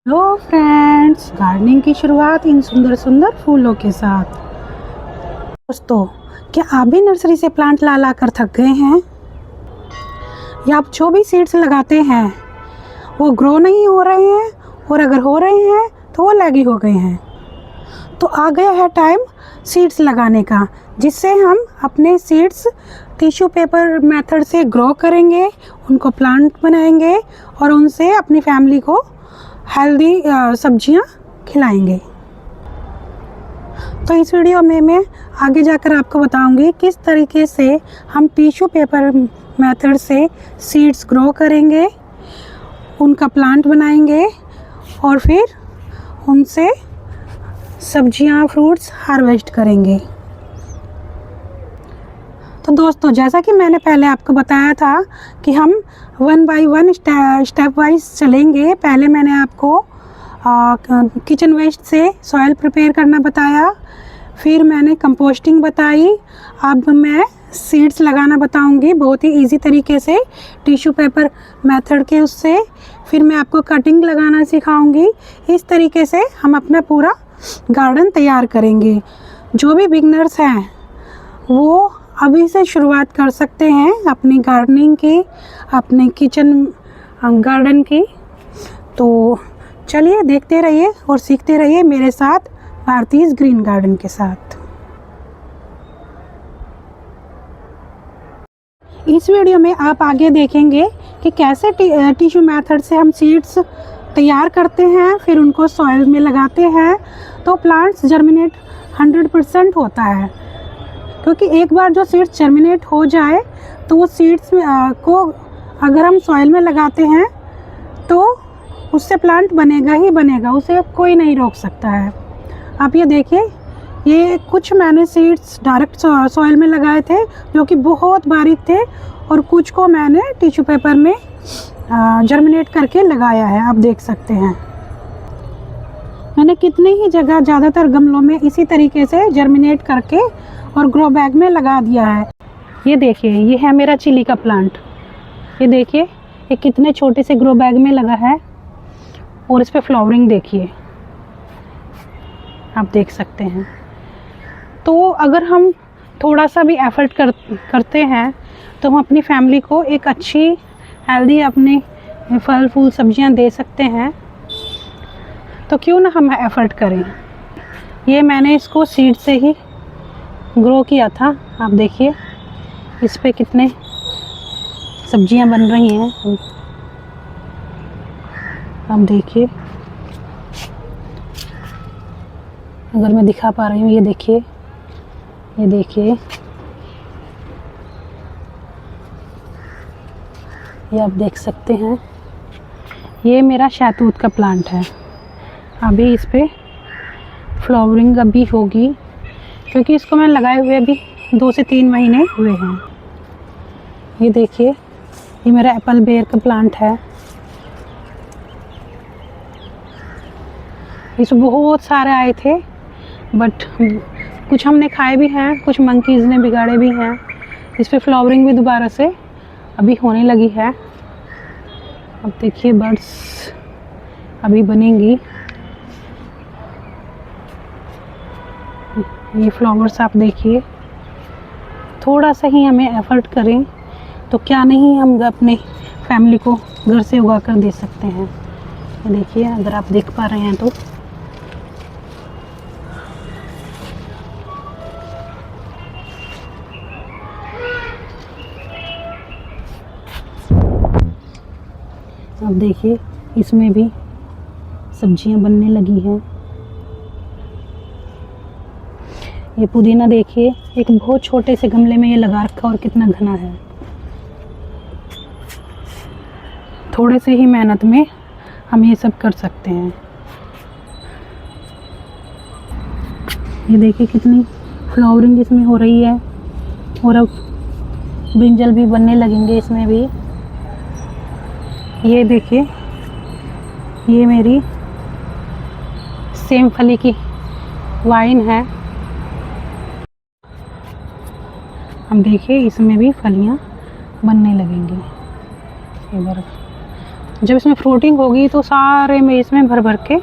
Hello friends, gardening की शुरुआत इन सुंदर सुंदर फूलों के साथ। दोस्तों, क्या आप भी नर्सरी से प्लांट ला कर थक गए हैं? या आप जो भी सीड्स लगाते हैं वो ग्रो नहीं हो रहे हैं, और अगर हो रहे हैं तो वो लैगी हो गए हैं? तो आ गया है टाइम सीड्स लगाने का, जिससे हम अपने सीड्स टिश्यू पेपर मेथड से ग्रो करेंगे, उनको प्लांट बनाएंगे और उनसे अपनी फैमिली को हेल्दी सब्जियां खिलाएंगे। तो इस वीडियो में मैं आगे जाकर आपको बताऊंगी किस तरीके से हम टिश्यू पेपर मेथड से सीड्स ग्रो करेंगे, उनका प्लांट बनाएंगे और फिर उनसे सब्जियां फ्रूट्स हार्वेस्ट करेंगे। तो दोस्तों, जैसा कि मैंने पहले आपको बताया था कि हम one by one step wise चलेंगे। पहले मैंने आपको किचन वेस्ट से सॉइल प्रिपेयर करना बताया, फिर मैंने कंपोस्टिंग बताई, अब मैं सीड्स लगाना बताऊंगी बहुत ही इजी तरीके से टिश्यू पेपर मेथड के उससे। फिर मैं आपको कटिंग लगाना सिखाऊंगी। इस तरीके से हम अपना पूरा गार्डन तैयार करेंगे। जो भी बिगनर्स हैं वो अभी से शुरुआत कर सकते हैं अपनी गार्डनिंग की, अपने किचन गार्डन की। तो चलिए देखते रहिए और सीखते रहिए मेरे साथ, भारतीज ग्रीन गार्डन के साथ। इस वीडियो में आप आगे देखेंगे कि कैसे टिश्यू मेथड से हम सीड्स तैयार करते हैं, फिर उनको सॉइल में लगाते हैं तो प्लांट्स जर्मिनेट 100% होता है। क्योंकि एक बार जो सीड्स जर्मिनेट हो जाए तो वो सीड्स को अगर हम सॉइल में लगाते हैं तो उससे प्लांट बनेगा ही बनेगा, उसे कोई नहीं रोक सकता है। आप ये देखिए, ये कुछ मैंने सीड्स डायरेक्ट सॉइल में लगाए थे जो कि बहुत बारीक थे, और कुछ को मैंने टिश्यू पेपर में जर्मिनेट करके लगाया है। आप देख सकते हैं मैंने कितनी ही जगह ज़्यादातर गमलों में इसी तरीके से जर्मिनेट करके और ग्रो बैग में लगा दिया है। ये देखिए, ये है मेरा चिली का प्लांट। ये देखिए, ये कितने छोटे से ग्रो बैग में लगा है और इस पे फ्लावरिंग देखिए, आप देख सकते हैं। तो अगर हम थोड़ा सा भी एफर्ट करते हैं तो हम अपनी फैमिली को एक अच्छी हेल्दी अपने फल फूल सब्जियां दे सकते हैं। तो क्यों ना हम एफर्ट करें। ये मैंने इसको सीड से ही ग्रो किया था। आप देखिए इस पे कितने सब्जियां बन रही हैं। आप देखिए, अगर मैं दिखा पा रही हूँ, ये देखिए, ये देखिए, ये आप देख सकते हैं। ये मेरा शहतूत का प्लांट है। अभी इस पे फ्लावरिंग अभी होगी, क्योंकि इसको मैंने लगाए हुए अभी 2 से 3 महीने हुए हैं। ये देखिए, ये मेरा एप्पल बेर का प्लांट है। इसमें बहुत सारे आए थे, बट कुछ हमने खाए भी हैं, कुछ मंकीज़ ने बिगाड़े भी हैं। इस पे फ्लावरिंग भी दोबारा से अभी होने लगी है। अब देखिए, बर्ड्स अभी बनेंगी। ये फ्लावर्स आप देखिए, थोड़ा सा ही हमें एफर्ट करें तो क्या नहीं हम अपने फैमिली को घर से उगा कर दे सकते हैं। ये देखिए, अगर आप देख पा रहे हैं तो आप देखिए, इसमें भी सब्जियां बनने लगी हैं। ये पुदीना देखिए, एक बहुत छोटे से गमले में ये लगा रखा और कितना घना है। थोड़े से ही मेहनत में हम ये सब कर सकते हैं। ये देखिए कितनी फ्लावरिंग इसमें हो रही है, और अब ब्रिंजल भी बनने लगेंगे इसमें भी। ये देखिए, ये मेरी सेम फली की वाइन है। हम देखिए, इसमें भी फलियां बनने लगेंगी। ये बर्फ जब इसमें फ्रूटिंग होगी तो सारे में इसमें भर भर के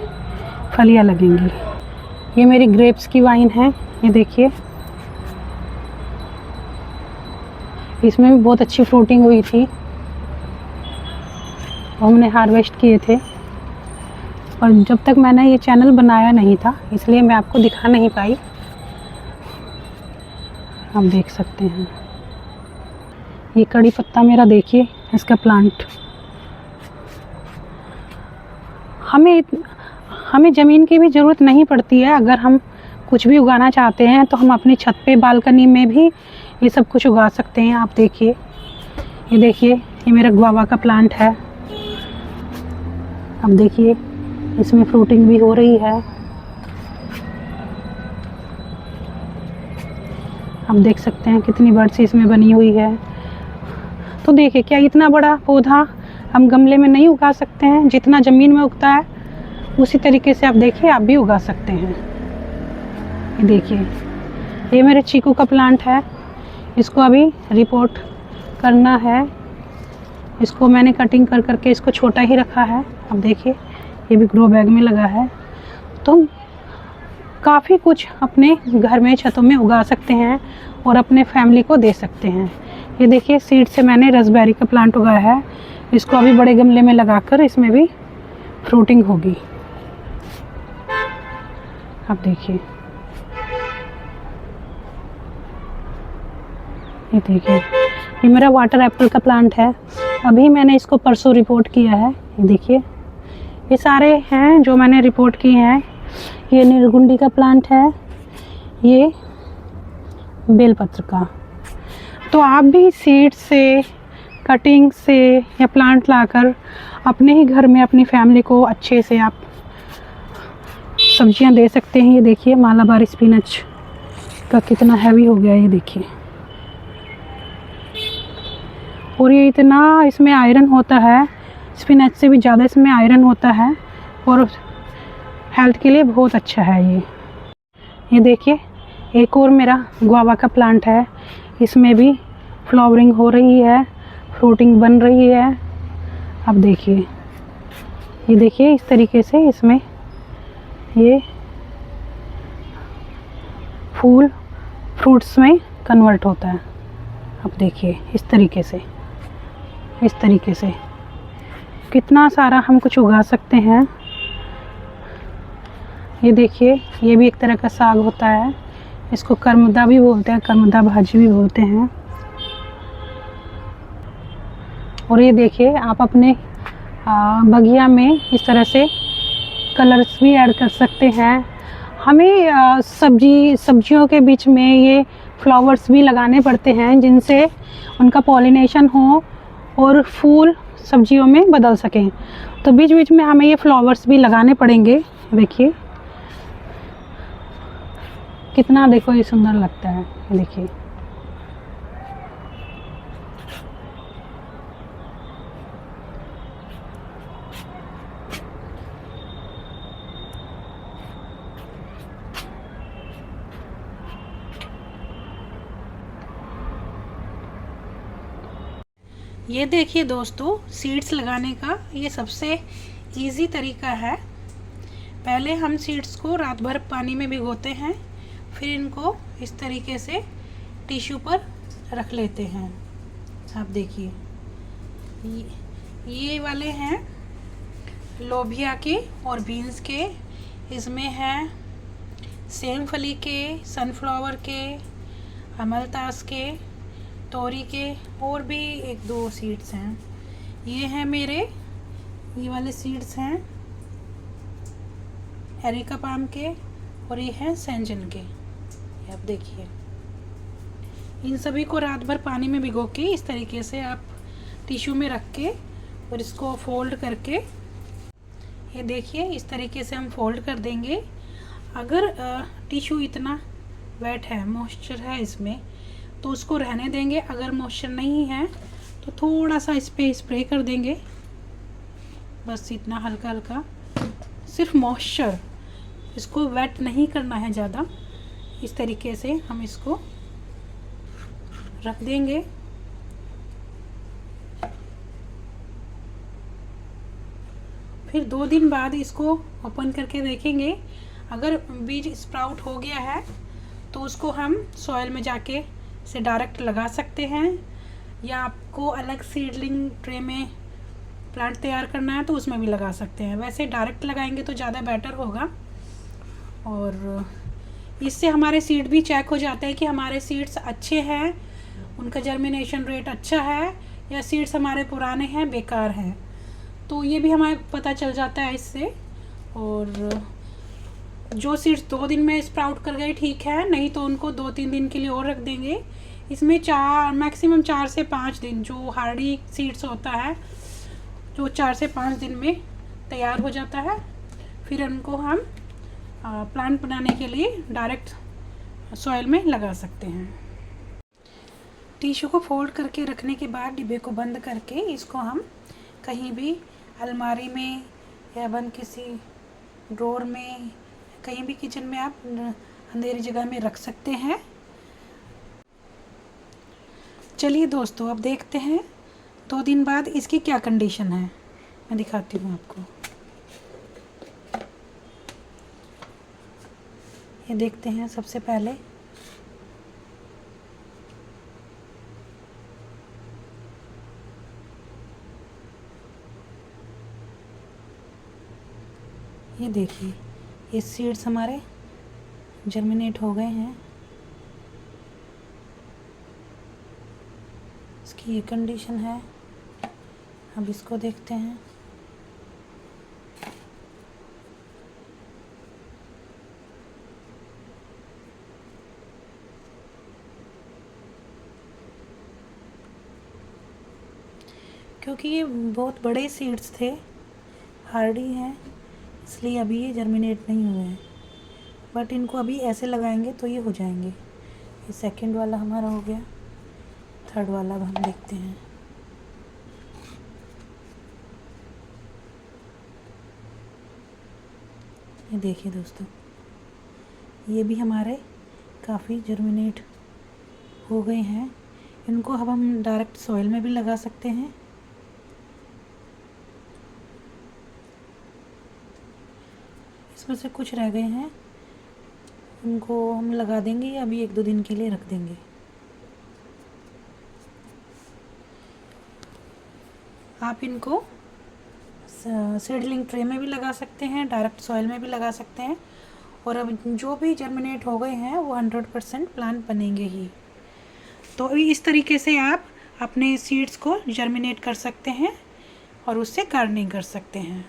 फलियाँ लगेंगी। ये मेरी ग्रेप्स की वाइन है, ये देखिए इसमें भी बहुत अच्छी फ्रूटिंग हुई थी, हमने हार्वेस्ट किए थे। और जब तक मैंने ये चैनल बनाया नहीं था इसलिए मैं आपको दिखा नहीं पाई। आप देख सकते हैं ये कड़ी पत्ता मेरा, देखिए इसका प्लांट। हमें ज़मीन की भी ज़रूरत नहीं पड़ती है। अगर हम कुछ भी उगाना चाहते हैं तो हम अपनी छत पे बालकनी में भी ये सब कुछ उगा सकते हैं। आप देखिए, ये देखिए ये मेरा गुआवा का प्लांट है। अब देखिए इसमें फ्रूटिंग भी हो रही है। आप देख सकते हैं कितनी बर्ड्स इसमें बनी हुई है। तो देखिए क्या इतना बड़ा पौधा हम गमले में नहीं उगा सकते हैं? जितना ज़मीन में उगता है उसी तरीके से आप देखिए आप भी उगा सकते हैं। ये देखिए ये मेरे चीकू का प्लांट है, इसको अभी रिपोर्ट करना है। इसको मैंने कटिंग कर करके इसको छोटा ही रखा है। अब देखिए ये भी ग्रो बैग में लगा है। तो काफ़ी कुछ अपने घर में छतों में उगा सकते हैं और अपने फैमिली को दे सकते हैं। ये देखिए सीड से मैंने रसबेरी का प्लांट उगाया है, इसको अभी बड़े गमले में लगाकर इसमें भी फ्रूटिंग होगी। आप देखिए, ये देखिए ये मेरा वाटर एप्पल का प्लांट है, अभी मैंने इसको परसों रिपोर्ट किया है। ये देखिए ये सारे हैं जो मैंने रिपोर्ट किए हैं। ये निर्गुंडी का प्लांट है, ये बेलपत्र का। तो आप भी सीड से, कटिंग से या प्लांट लाकर अपने ही घर में अपनी फैमिली को अच्छे से आप सब्जियां दे सकते हैं। ये देखिए मालाबार स्पिनच का कितना हैवी हो गया, ये देखिए। और ये इतना इसमें आयरन होता है, स्पिनच से भी ज़्यादा इसमें आयरन होता है और हेल्थ के लिए बहुत अच्छा है ये देखिए एक और मेरा गुआवा का प्लांट है, इसमें भी फ्लावरिंग हो रही है, फ्रूटिंग बन रही है। अब देखिए ये देखिए इस तरीके से इसमें ये फूल फ्रूट्स में कन्वर्ट होता है। अब देखिए इस तरीके से कितना सारा हम कुछ उगा सकते हैं। ये देखिए ये भी एक तरह का साग होता है, इसको करमदा भी बोलते हैं, करमदा भाजी भी बोलते हैं। और ये देखिए आप अपने बगिया में इस तरह से कलर्स भी ऐड कर सकते हैं। हमें सब्जियों के बीच में ये फ्लावर्स भी लगाने पड़ते हैं जिनसे उनका पॉलिनेशन हो और फूल सब्जियों में बदल सकें। तो बीच बीच में हमें ये फ्लावर्स भी लगाने पड़ेंगे। देखिए कितना, देखो ये सुंदर लगता है। देखिए ये देखिए दोस्तों, सीड्स लगाने का ये सबसे इजी तरीका है। पहले हम सीड्स को रात भर पानी में भिगोते हैं, फिर इनको इस तरीके से टिश्यू पर रख लेते हैं। आप देखिए ये वाले हैं लोबिया के और बीन्स के, इसमें हैं सेमफली के, सनफ्लावर के, अमलतास के, तोरी के और भी एक दो सीड्स हैं। ये हैं मेरे, ये वाले सीड्स हैं एरिका पाम के और ये हैं सेंजन के। आप देखिए इन सभी को रात भर पानी में भिगो के इस तरीके से आप टिश्यू में रख के और इसको फोल्ड करके, ये देखिए इस तरीके से हम फोल्ड कर देंगे। अगर टिश्यू इतना वेट है, मॉइस्चर है इसमें, तो उसको रहने देंगे। अगर मॉइस्चर नहीं है तो थोड़ा सा इस पे स्प्रे कर देंगे, बस इतना हल्का हल्का, सिर्फ मॉइस्चर, इसको वेट नहीं करना है ज़्यादा। इस तरीके से हम इसको रख देंगे। फिर 2 दिन बाद इसको ओपन करके देखेंगे। अगर बीज स्प्राउट हो गया है तो उसको हम सॉइल में जाके से डायरेक्ट लगा सकते हैं, या आपको अलग सीडलिंग ट्रे में प्लांट तैयार करना है तो उसमें भी लगा सकते हैं। वैसे डायरेक्ट लगाएंगे तो ज़्यादा बेटर होगा, और इससे हमारे सीड भी चेक हो जाते हैं कि हमारे सीड्स अच्छे हैं, उनका जर्मिनेशन रेट अच्छा है, या सीड्स हमारे पुराने हैं, बेकार हैं। तो ये भी हमें पता चल जाता है इससे। और जो सीड्स 2 दिन में स्प्राउट कर गए ठीक है, नहीं तो उनको 2-3 दिन के लिए और रख देंगे। इसमें मैक्सिमम 4 से 5 दिन जो हार्डी सीड्स होता है, जो 4 से 5 दिन में तैयार हो जाता है। फिर उनको हम प्लांट बनाने के लिए डायरेक्ट सॉइल में लगा सकते हैं। टिश्यू को फोल्ड करके रखने के बाद डिब्बे को बंद करके इसको हम कहीं भी अलमारी में या बंद किसी ड्रॉर में, कहीं भी किचन में आप अंधेरी जगह में रख सकते हैं। चलिए दोस्तों, अब देखते हैं 2 दिन बाद इसकी क्या कंडीशन है। मैं दिखाती हूँ आपको। ये देखते हैं सबसे पहले। ये देखिए, ये सीड्स हमारे जर्मिनेट हो गए हैं। इसकी ये कंडीशन है। अब इसको देखते हैं। क्योंकि ये बहुत बड़े सीड्स थे, हार्डी हैं, इसलिए अभी ये जर्मिनेट नहीं हुए हैं। बट इनको अभी ऐसे लगाएंगे तो ये हो जाएंगे। ये सेकंड वाला हमारा हो गया। थर्ड वाला अब हम देखते हैं। ये देखिए दोस्तों, ये भी हमारे काफ़ी जर्मिनेट हो गए हैं। इनको अब हम डायरेक्ट सॉइल में भी लगा सकते हैं। इसमें से कुछ रह गए हैं, उनको हम लगा देंगे या अभी 1-2 दिन के लिए रख देंगे। आप इनको सीडलिंग ट्रे में भी लगा सकते हैं, डायरेक्ट सॉइल में भी लगा सकते हैं, और अब जो भी जर्मिनेट हो गए हैं वो 100% प्लांट बनेंगे ही। तो इस तरीके से आप अपने सीड्स को जर्मिनेट कर सकते हैं और उससे गार्डनिंग कर सकते हैं।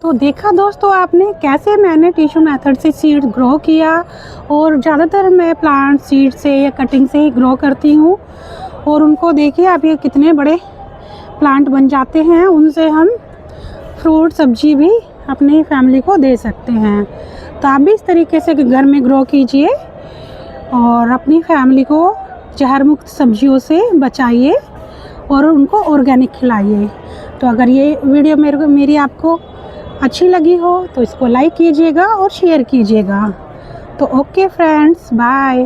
तो देखा दोस्तों आपने कैसे मैंने टिश्यू मेथड से सीड ग्रो किया, और ज़्यादातर मैं प्लांट सीड से या कटिंग से ही ग्रो करती हूँ। और उनको देखिए आप, ये कितने बड़े प्लांट बन जाते हैं। उनसे हम फ्रूट सब्जी भी अपनी फैमिली को दे सकते हैं। तो आप भी इस तरीके से घर में ग्रो कीजिए और अपनी फैमिली को जहर मुक्त सब्जियों से बचाइए और उनको ऑर्गेनिक खिलाइए। तो अगर ये वीडियो मेरी आपको अच्छी लगी हो तो इसको लाइक कीजिएगा और शेयर कीजिएगा। तो ओके फ्रेंड्स, बाय।